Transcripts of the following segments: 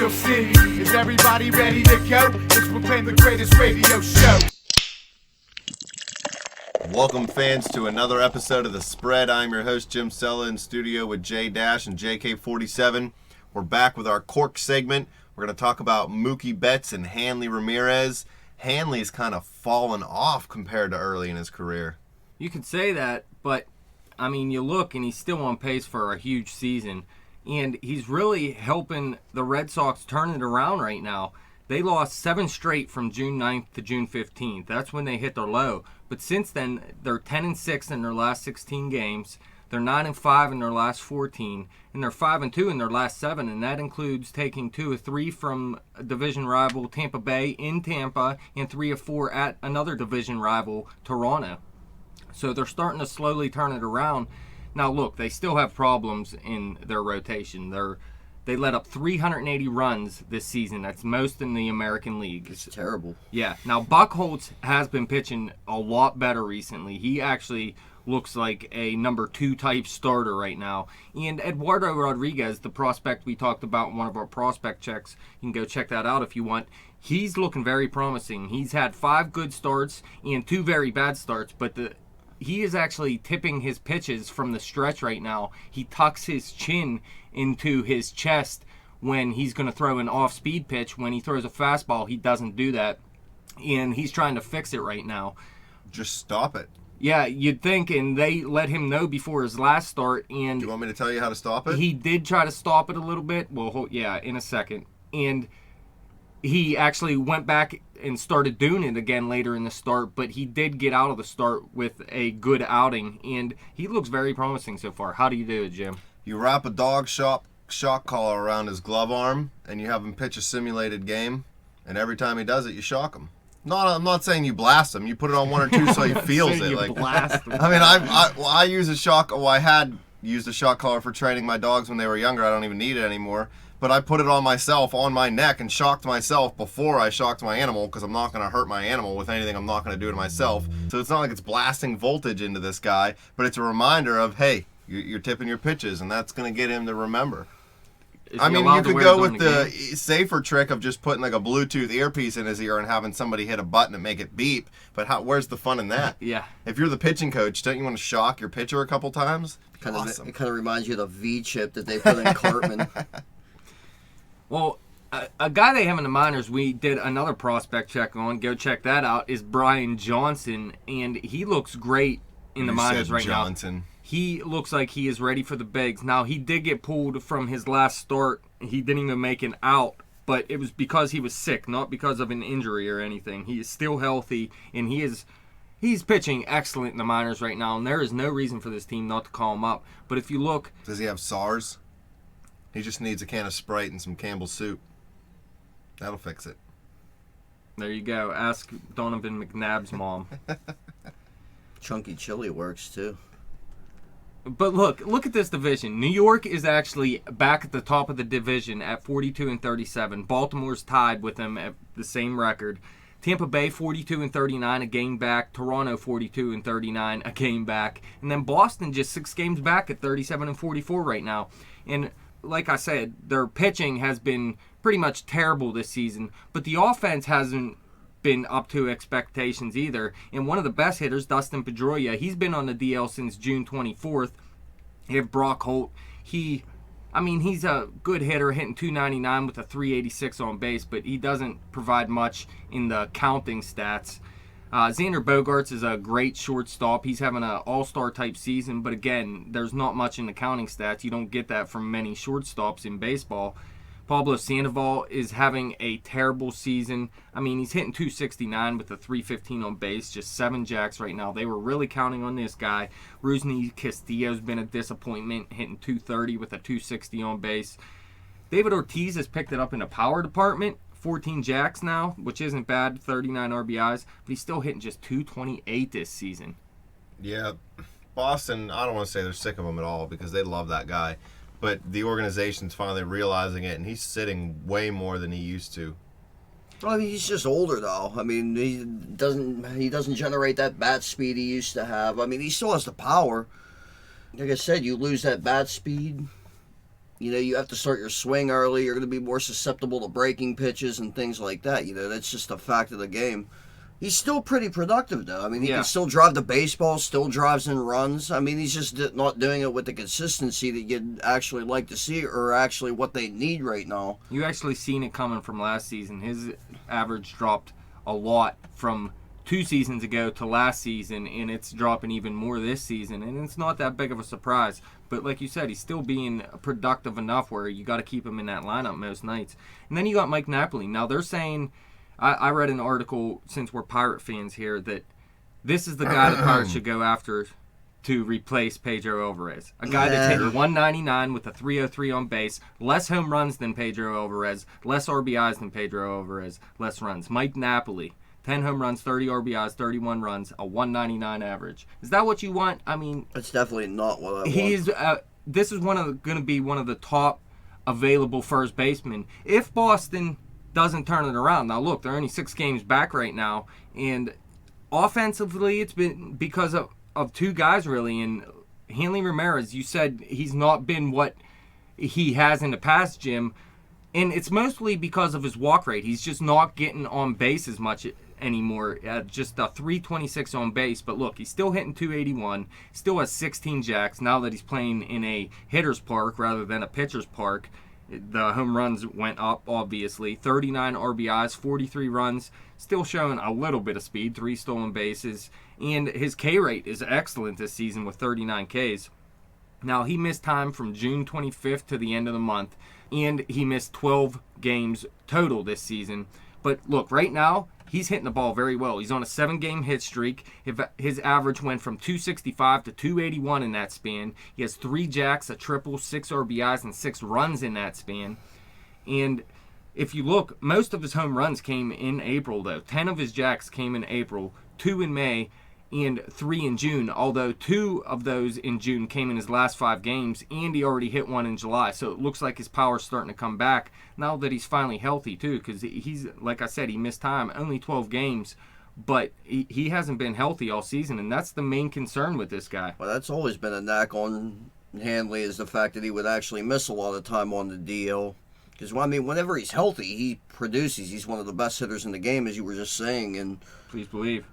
We'll see. Is everybody ready to go? Let's proclaim the greatest radio show. Welcome, fans, to another episode of The Spread. I'm your host, Jim Sella, in studio with J Dash and JK47. We're back with our Corked segment. We're going to talk about Mookie Betts and Hanley Ramirez. Hanley's kind of fallen off compared to early in his career. You could say that, but, I mean, you look and he's still on pace for a huge season. And he's really helping the Red Sox turn it around right now. They lost 7 straight from June 9th to June 15th. That's when they hit their low. But since then, they're 10-6 in their last 16 games. They're 9-5 in their last 14. And they're 5-2 in their last 7. And that includes taking 2 of 3 from a division rival, Tampa Bay, in Tampa, and 3 of 4 at another division rival, Toronto. So they're starting to slowly turn it around. Now, look, they still have problems in their rotation. They let up 380 runs this season. That's most in the American League. It's terrible. Yeah. Now, Buchholz has been pitching a lot better recently. He actually looks like a number 2 type starter right now. And Eduardo Rodriguez, the prospect we talked about in one of our prospect checks, you can go check that out if you want. He's looking very promising. He's had 5 good starts and 2 very bad starts, but he is actually tipping his pitches from the stretch right now. He tucks his chin into his chest when he's going to throw an off-speed pitch. When he throws a fastball, he doesn't do that. And he's trying to fix it right now. Just stop it. Yeah, you'd think, and they let him know before his last start. And Do you want me to tell you how to stop it? he did try to stop it a little bit. Well, yeah, in a second. And he actually went back and started doing it again later in the start, but he did get out of the start with a good outing, and he looks very promising so far. How do you do it, Jim? You wrap a dog shock collar around his glove arm, and you have him pitch a simulated game, and every time he does it, you shock him. I'm not saying you blast him. You put it on 1 or 2 so he feels it. You blast him. I mean, I use a shock. Well, I had used a shock collar for training my dogs when they were younger. I don't even need it anymore. But I put it on myself, on my neck, and shocked myself before I shocked my animal, because I'm not going to hurt my animal with anything I'm not going to do to myself. So it's not like it's blasting voltage into this guy, but it's a reminder of, hey, you're tipping your pitches, and that's going to get him to remember. I mean, you could go with the safer trick of just putting like a Bluetooth earpiece in his ear and having somebody hit a button and make it beep. But where's the fun in that? Yeah. If you're the pitching coach, don't you want to shock your pitcher a couple times? Awesome. It kind of reminds you of the V-chip that they put in Cartman. Well, a guy they have in the minors, we did another prospect check on. Go check that out. Is Brian Johnson, and he looks great in the minors right Johnson. now. He looks like he is ready for the bigs. Now, he did get pulled from his last start. He didn't even make an out, but it was because he was sick, not because of an injury or anything. He is still healthy, and he's pitching excellent in the minors right now, and there is no reason for this team not to call him up. But if you look... Does he have SARS? He just needs a can of Sprite and some Campbell's soup. That'll fix it. There you go. Ask Donovan McNabb's mom. Chunky chili works, too. But look at this division. New York is actually back at the top of the division at 42-37. Baltimore's tied with them at the same record. Tampa Bay 42-39, a game back. Toronto 42-39, a game back. And then Boston just 6 games back at 37-44 right now. And like I said, their pitching has been pretty much terrible this season, but the offense hasn't been up to expectations either. And one of the best hitters, Dustin Pedroia, he's been on the DL since June 24th. You have Brock Holt. He's a good hitter, hitting .299 with a .386 on base, but he doesn't provide much in the counting stats. Xander Bogaerts is a great shortstop. He's having an all-star type season, but again, there's not much in the counting stats. You don't get that from many shortstops in baseball. Pablo Sandoval is having a terrible season. I mean, he's hitting .269 with a .315 on base, just 7 jacks right now. They were really counting on this guy. Rusney Castillo's been a disappointment, hitting .230 with a .260 on base. David Ortiz has picked it up in the power department. 14 jacks now, which isn't bad, 39 RBIs, but he's still hitting just .228 this season. Yeah, Boston, I don't want to say they're sick of him at all because they love that guy, but the organization's finally realizing it, and he's sitting way more than he used to. Well, I mean, he's just older, though. I mean, he doesn't generate that bat speed he used to have. I mean, he still has the power. Like I said, you lose that bat speed, You have to start your swing early. You're going to be more susceptible to breaking pitches and things like that. That's just a fact of the game. He's still pretty productive, though. I mean, he can still drive the baseball, still drives in runs. I mean, he's just not doing it with the consistency that you'd actually like to see, or actually what they need right now. You actually seen it coming from last season. His average dropped a lot from 2 seasons ago to last season, and it's dropping even more this season, and it's not that big of a surprise. But like you said, he's still being productive enough where you got to keep him in that lineup most nights. And then you got Mike Napoli. Now they're saying, I read an article, since we're Pirate fans here, that this is the guy the Pirates should go after to replace Pedro Alvarez. A guy that's hitting 199 with a 303 on base, less home runs than Pedro Alvarez, less RBIs than Pedro Alvarez, less runs. Mike Napoli, 10 home runs, 30 RBIs, 31 runs, a 199 average. Is that what you want? I mean, that's definitely not what I want. This is going to be one of the top available first basemen. If Boston doesn't turn it around. Now, look, they're only 6 games back right now, and offensively, it's been because of 2 guys, really. And Hanley Ramirez, you said he's not been what he has in the past, Jim, and it's mostly because of his walk rate. He's just not getting on base as much anymore. Just a 326 on base, but look, he's still hitting 281, still has 16 jacks now that he's playing in a hitter's park rather than a pitcher's park. The home runs went up, obviously. 39 RBIs, 43 runs, still showing a little bit of speed, 3 stolen bases. And his K rate is excellent this season with 39 Ks. Now, he missed time from June 25th to the end of the month, and he missed 12 games total this season. But look, right now, he's hitting the ball very well. He's on a 7-game hit streak. His average went from 265 to 281 in that span. He has 3 jacks, a triple, 6 RBIs, and 6 runs in that span. And if you look, most of his home runs came in April, though. 10 of his jacks came in April, 2 in May, and 3 in June, although 2 of those in June came in his last 5 games, and he already hit 1 in July. So it looks like his power's starting to come back now that he's finally healthy, too, because he's, like I said, he missed time, only 12 games, but he hasn't been healthy all season, and that's the main concern with this guy. Well, that's always been a knack on Hanley, is the fact that he would actually miss a lot of time on the DL. Because, well, I mean, whenever he's healthy, he produces. He's one of the best hitters in the game, as you were just saying, and please believe.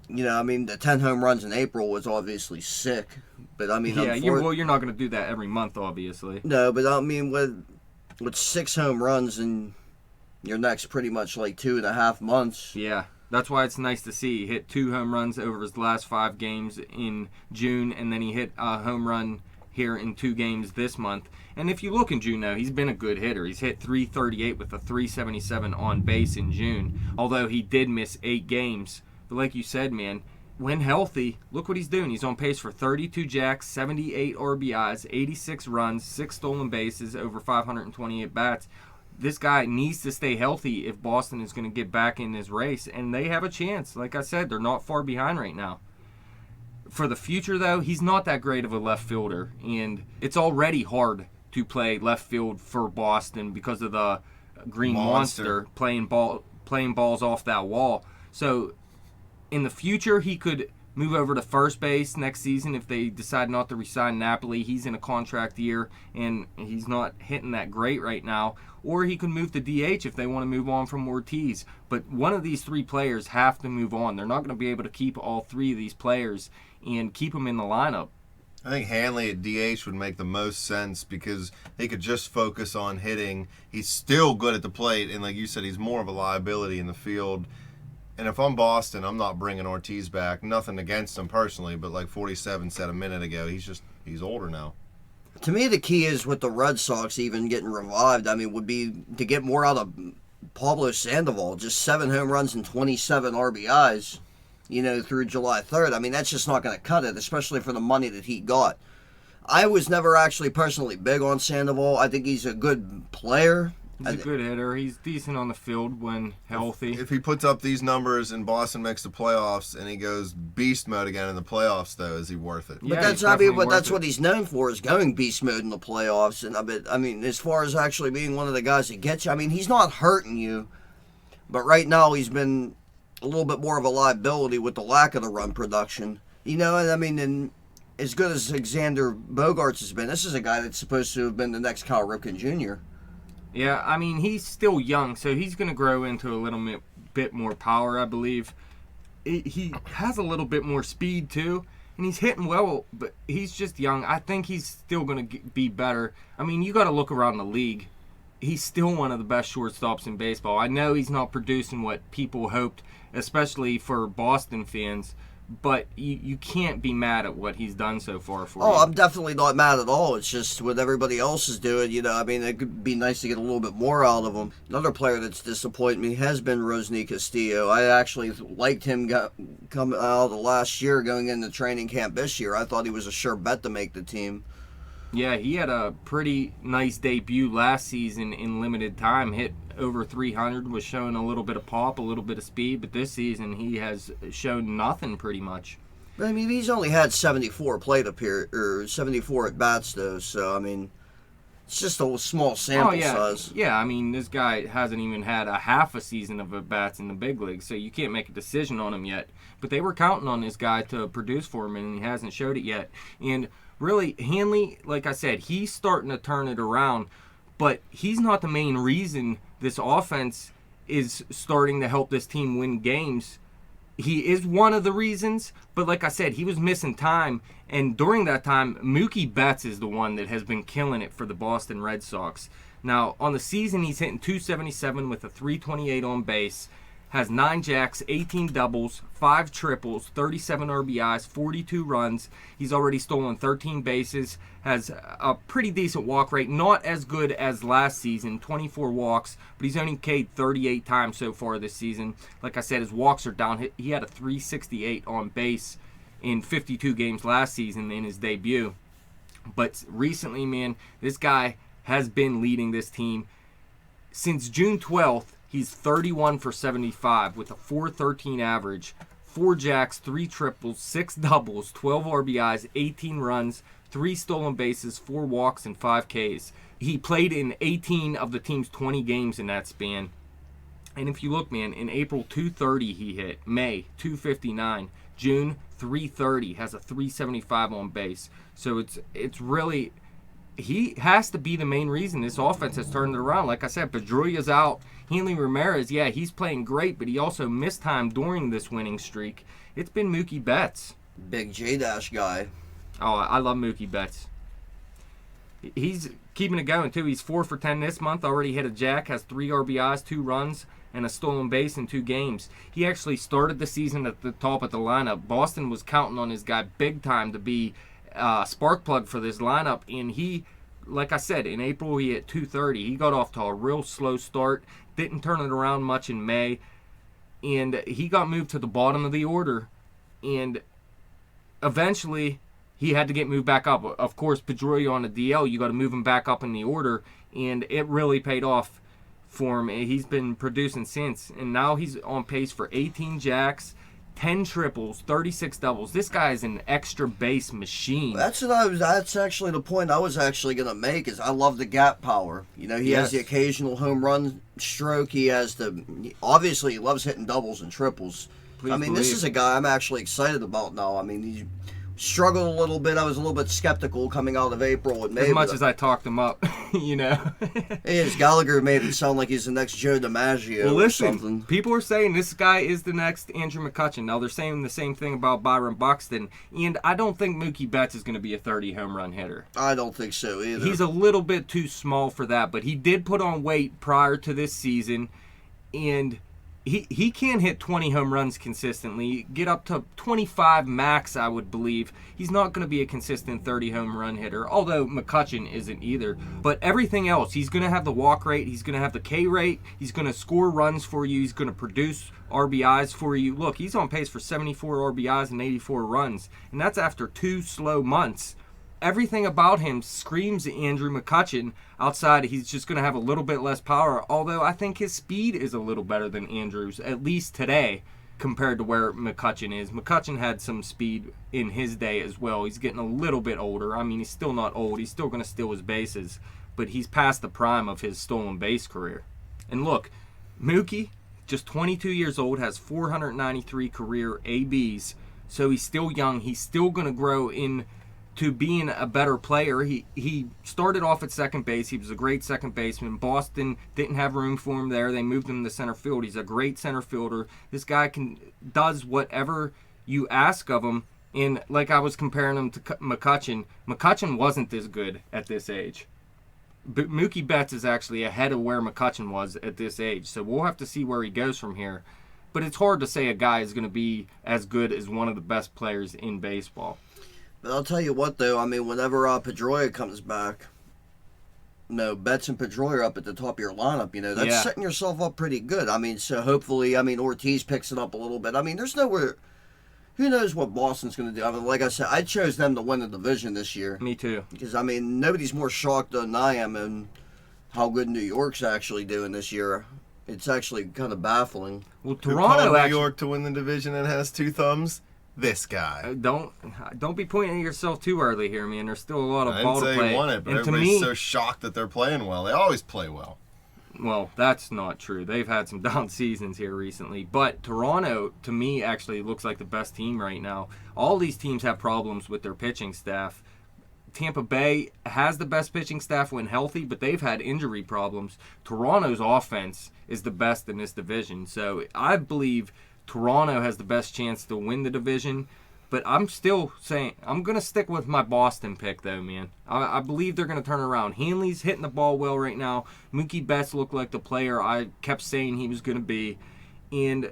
I mean, the 10 home runs in April was obviously sick. But, I mean... Yeah, you're not going to do that every month, obviously. No, but, I mean, with 6 home runs in your next pretty much, 2.5 months... Yeah, that's why it's nice to see. He hit 2 home runs over his last 5 games in June, and then he hit a home run here in 2 games this month. And if you look in June, though, he's been a good hitter. He's hit 338 with a 377 on base in June, although he did miss 8 games. But like you said, man, when healthy, look what he's doing. He's on pace for 32 jacks, 78 RBIs, 86 runs, 6 stolen bases, over 528 bats. This guy needs to stay healthy if Boston is going to get back in this race, and they have a chance. Like I said, they're not far behind right now. For the future, though, he's not that great of a left fielder, and it's already hard to play left field for Boston because of the green monster playing balls off that wall. So in the future, he could move over to first base next season if they decide not to re-sign Napoli. He's in a contract year, and he's not hitting that great right now. Or he could move to DH if they want to move on from Ortiz. But one of these 3 players have to move on. They're not going to be able to keep all 3 of these players and keep them in the lineup. I think Hanley at DH would make the most sense because they could just focus on hitting. He's still good at the plate, and like you said, he's more of a liability in the field. And if I'm Boston, I'm not bringing Ortiz back. Nothing against him personally, but like 47 said a minute ago, he's older now. To me, the key is with the Red Sox even getting revived, I mean, would be to get more out of Pablo Sandoval. Just 7 home runs and 27 RBIs, through July 3rd. I mean, that's just not going to cut it, especially for the money that he got. I was never actually personally big on Sandoval. I think he's a good player. He's a good hitter. He's decent on the field when healthy. If he puts up these numbers and Boston makes the playoffs and he goes beast mode again in the playoffs, though, is he worth it? Yeah, but that's what he's known for, is going beast mode in the playoffs. And I mean, as far as actually being one of the guys that gets you, I mean, he's not hurting you. But right now he's been a little bit more of a liability with the lack of the run production. And I mean, and as good as Xander Bogaerts has been, this is a guy that's supposed to have been the next Cal Ripken Jr. Yeah, I mean, he's still young, so he's going to grow into a little bit more power, I believe. He has a little bit more speed, too, and he's hitting well, but he's just young. I think he's still going to be better. I mean, you got to look around the league. He's still one of the best shortstops in baseball. I know he's not producing what people hoped, especially for Boston fans, but you can't be mad at what he's done so far for you. Oh, I'm definitely not mad at all. It's just what everybody else is doing. I mean, it could be nice to get a little bit more out of him. Another player that's disappointed me has been Rosny Castillo. I actually liked him coming out of the last year, going into training camp this year. I thought he was a sure bet to make the team. Yeah, he had a pretty nice debut last season in limited time. Hit over 300, was showing a little bit of pop, a little bit of speed, but this season he has shown nothing pretty much. But I mean, he's only had 74 plate or 74 at bats though, so I mean, it's just a small sample size. Yeah, I mean, this guy hasn't even had a half a season of at bats in the big leagues, so you can't make a decision on him yet. But they were counting on this guy to produce for him, and he hasn't showed it yet. And really, Hanley, like I said, he's starting to turn it around, but he's not the main reason this offense is starting to help this team win games. He is one of the reasons, but like I said, he was missing time, and during that time, Mookie Betts is the one that has been killing it for the Boston Red Sox. Now, on the season, he's hitting .277 with a .328 on base, has 9 jacks, 18 doubles, 5 triples, 37 RBIs, 42 runs. He's already stolen 13 bases, has a pretty decent walk rate, not as good as last season, 24 walks, but he's only K'd 38 times so far this season. Like I said, his walks are down. He had a .368 on base in 52 games last season in his debut. But recently, man, this guy has been leading this team. Since June 12th, he's 31 for 75 with a .413 average, 4 jacks, 3 triples, 6 doubles, 12 RBIs, 18 runs, 3 stolen bases, 4 walks, and 5 Ks. He played in 18 of the team's 20 games in that span. And if you look, man, in April, .230 he hit, May, .259, June, .330, has a .375 on base. So it's really, he has to be the main reason this offense has turned it around. Like I said, Pedroia's out. Hanley Ramirez, yeah, he's playing great, but he also missed time during this winning streak. It's been Mookie Betts. Big J-Dash guy. Oh, I love Mookie Betts. He's keeping it going, too. He's 4 for 10 this month, already hit a jack, has 3 RBIs, 2 runs, and a stolen base in 2 games. He actually started the season at the top of the lineup. Boston was counting on his guy big time to be a spark plug for this lineup, and he, like I said, in April he hit .230. He got off to a real slow start, didn't turn it around much in May, and he got moved to the bottom of the order, and eventually he had to get moved back up. Of course, Pedroia on the DL, you got to move him back up in the order, and it really paid off for him. He's been producing since, and now he's on pace for 18 jacks, 10 triples, 36 doubles. This guy is an extra base machine. That's actually the point I was actually going to make, is I love the gap power. He has the occasional home run stroke. Obviously he loves hitting doubles and triples. This is a guy I'm actually excited about now. I mean, he struggled a little bit. I was a little bit skeptical coming out of April and May. As much as I talked him up, His Gallagher made it sound like he's the next Joe DiMaggio well, listen, or something. People are saying this guy is the next Andrew McCutchen. Now, they're saying the same thing about Byron Buxton, and I don't think Mookie Betts is going to be a 30 home run hitter. I don't think so either. He's a little bit too small for that, but he did put on weight prior to this season, and he can hit 20 home runs consistently, get up to 25 max, I would believe. He's not going to be a consistent 30 home run hitter, although McCutchen isn't either. But everything else, he's going to have the walk rate, he's going to have the K rate, he's going to score runs for you, he's going to produce RBIs for you. Look, he's on pace for 74 RBIs and 84 runs, and that's after 2 slow months. Everything about him screams Andrew McCutchen. Outside, he's just going to have a little bit less power, although I think his speed is a little better than Andrew's, at least today, compared to where McCutchen is. McCutchen had some speed in his day as well. He's getting a little bit older. I mean, he's still not old. He's still going to steal his bases, but he's past the prime of his stolen base career. And look, Mookie, just 22 years old, has 493 career ABs, so he's still young. He's still going to grow in to being a better player. He started off at second base. He was a great second baseman. Boston didn't have room for him there. They moved him to center field. He's a great center fielder. This guy does whatever you ask of him. And like I was comparing him to McCutchen. McCutchen wasn't this good at this age. But Mookie Betts is actually ahead of where McCutchen was at this age. So we'll have to see where he goes from here. But it's hard to say a guy is going to be as good as one of the best players in baseball. But I'll tell you what, though. I mean, whenever Pedroia comes back, Betts and Pedroia are up at the top of your lineup. That's setting yourself up pretty good. I mean, so hopefully, Ortiz picks it up a little bit. I mean, there's nowhere. Who knows what Boston's going to do? I mean, like I said, I chose them to win the division this year. Me too. Because, nobody's more shocked than I am in how good New York's actually doing this year. It's actually kind of baffling. Well, Who Toronto called New York to win the division and has 2 thumbs? This guy. Don't be pointing at yourself too early here, man. There's still a lot of ball to I didn't play. say he won it, but And everybody's so shocked that they're playing well. They always play well. Well, that's not true. They've had some down seasons here recently. But Toronto, to me, actually looks like the best team right now. All these teams have problems with their pitching staff. Tampa Bay has the best pitching staff when healthy, but they've had injury problems. Toronto's offense is the best in this division. So I believe Toronto has the best chance to win the division. But I'm still saying, I'm going to stick with my Boston pick, though, man. I believe they're going to turn around. Hanley's hitting the ball well right now. Mookie Betts looked like the player I kept saying he was going to be. And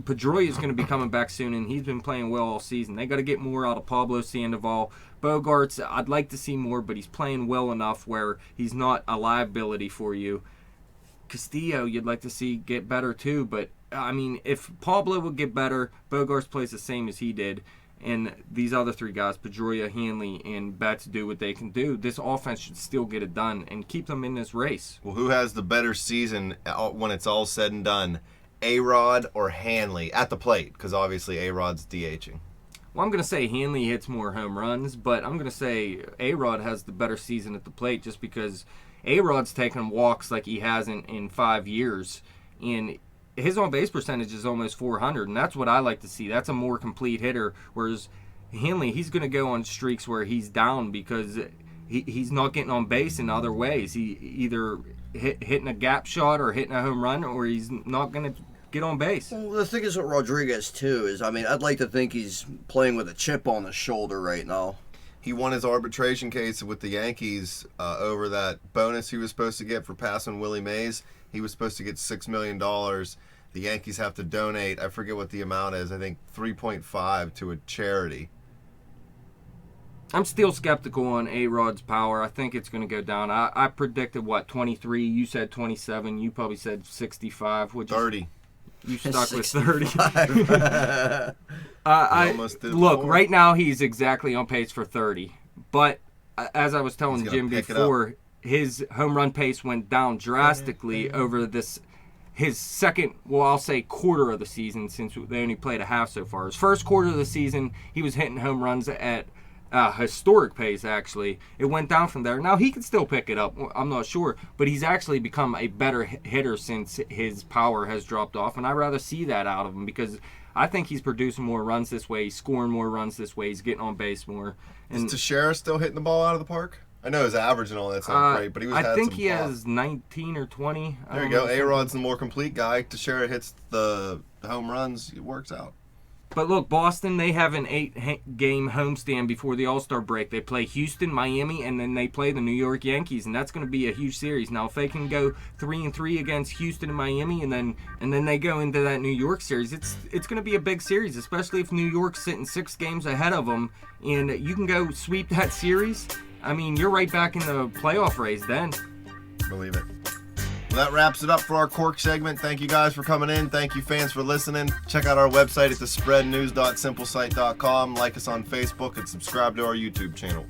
Pedroia is going to be coming back soon, and he's been playing well all season. They got to get more out of Pablo Sandoval. Bogarts, I'd like to see more, but he's playing well enough where he's not a liability for you. Castillo, you'd like to see get better too, but if Pablo would get better, Bogarts plays the same as he did, and these other 3 guys, Pedroia, Hanley, and Betts, do what they can do, this offense should still get it done and keep them in this race. Well, who has the better season when it's all said and done? A-Rod or Hanley at the plate? Because obviously A-Rod's DHing. Well, I'm going to say Hanley hits more home runs, but I'm going to say A-Rod has the better season at the plate just because A-Rod's taken walks like he hasn't in 5 years, and his on-base percentage is almost 400, and that's what I like to see. That's a more complete hitter, whereas Hanley, he's going to go on streaks where he's down because he's not getting on base in other ways. He either hitting a gap shot or hitting a home run, or he's not going to get on base. Well, the thing is with Rodriguez, too, is, I'd like to think he's playing with a chip on his shoulder right now. He won his arbitration case with the Yankees over that bonus he was supposed to get for passing Willie Mays. He was supposed to get $6 million. The Yankees have to donate, I forget what the amount is, I think 3.5 to a charity. I'm still skeptical on A-Rod's power. I think it's going to go down. I predicted, 23? You said 27. You probably said 65. 30. You stuck with 30. Look, right now he's exactly on pace for 30. But as I was telling Jim before, his home run pace went down drastically over his second, I'll say quarter of the season, since they only played a half so far. His first quarter of the season, he was hitting home runs at historic pace, actually. It went down from there. Now, he can still pick it up, I'm not sure, but he's actually become a better hitter since his power has dropped off, and I'd rather see that out of him because I think he's producing more runs this way, he's scoring more runs this way, he's getting on base more. And is Teixeira still hitting the ball out of the park? I know his average and all that's not great, but he was. I think he has 19 or 20. There you go. A-Rod's the more complete guy. Teixeira hits the home runs. It works out. But look, Boston, they have an 8-game homestand before the All-Star break. They play Houston, Miami, and then they play the New York Yankees, and that's going to be a huge series. Now, if they can go 3-3 against Houston and Miami, and then they go into that New York series, it's going to be a big series, especially if New York's sitting 6 games ahead of them, and you can go sweep that series. You're right back in the playoff race then. Believe it. Well, that wraps it up for our Cork segment. Thank you guys for coming in. Thank you, fans, for listening. Check out our website at thespreadnews.simplesite.com. Like us on Facebook and subscribe to our YouTube channel.